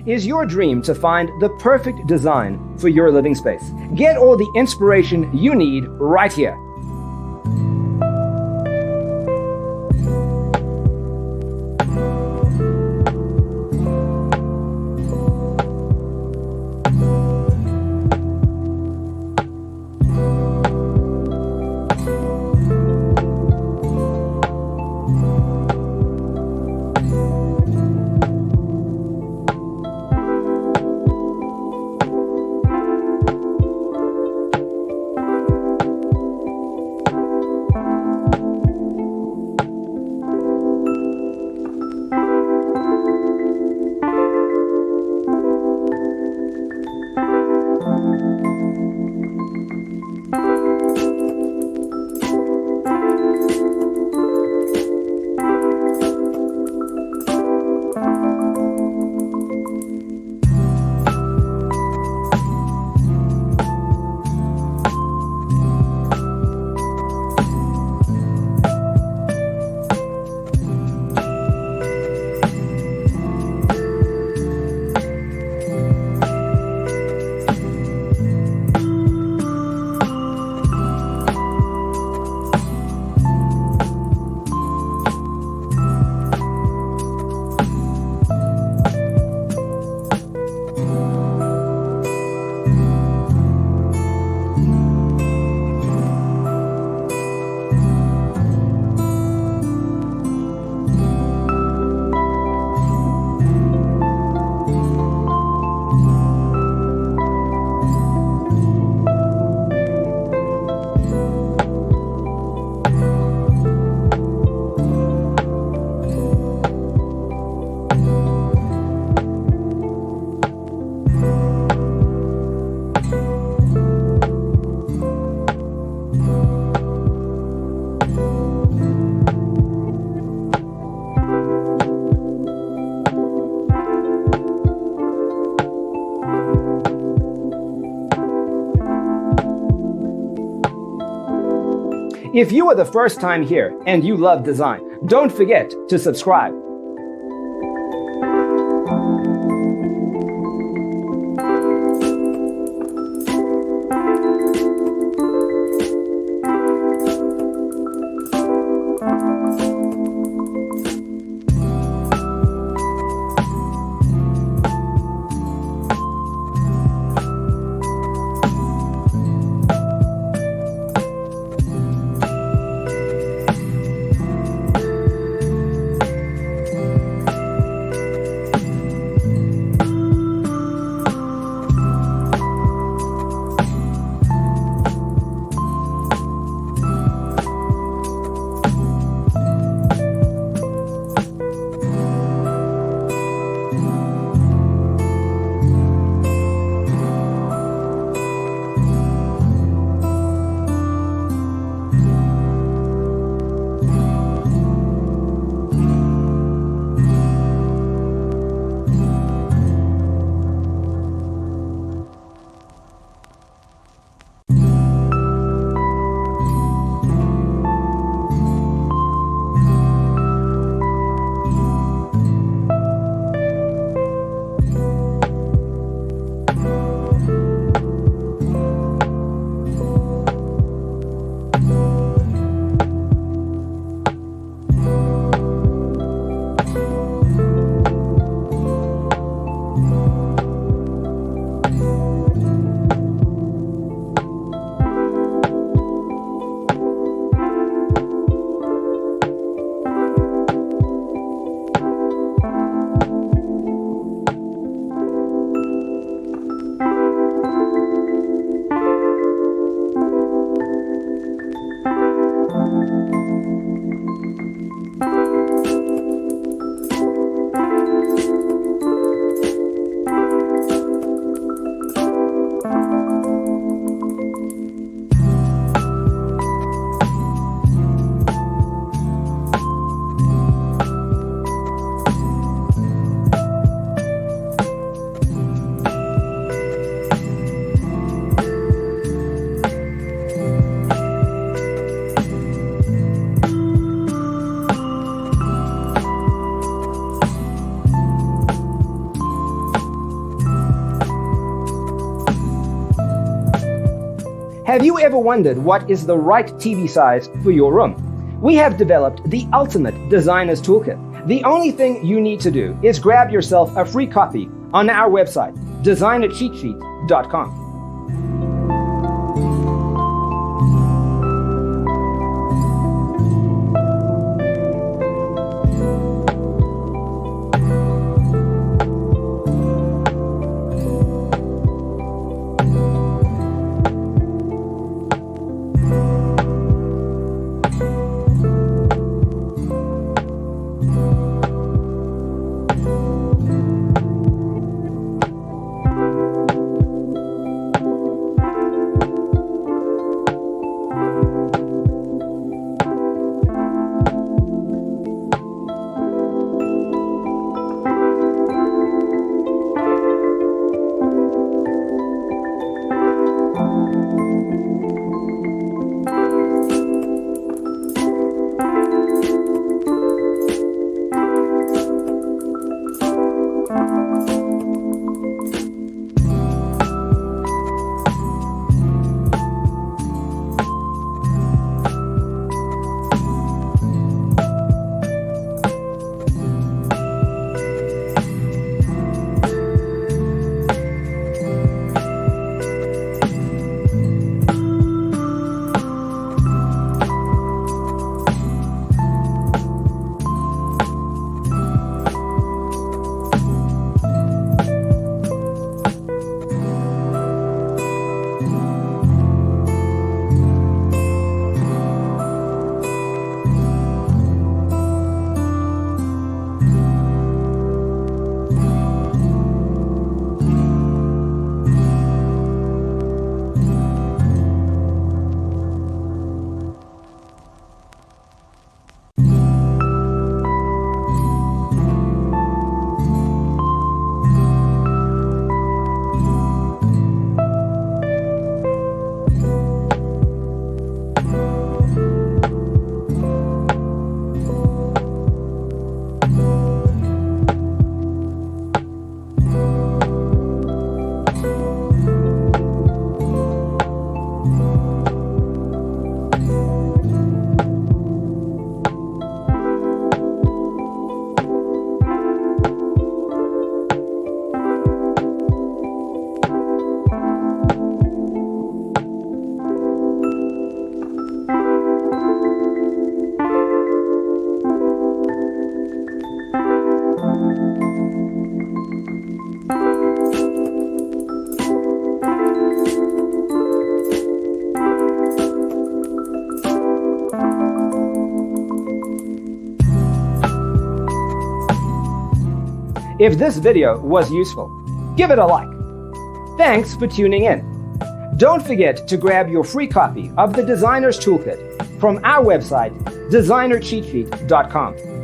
Is your dream to find the perfect design for your living space? Get all the inspiration you need right here. If you are the first time here and you love design, don't forget to subscribe. Have you ever wondered what is the right TV size for your room? We have developed the ultimate designer's toolkit. The only thing you need to do is grab yourself a free copy on our website, designercheatsheet.com. If this video was useful, give it a like. Thanks for tuning in. Don't forget to grab your free copy of the Designer's Toolkit from our website, designercheatsheet.com.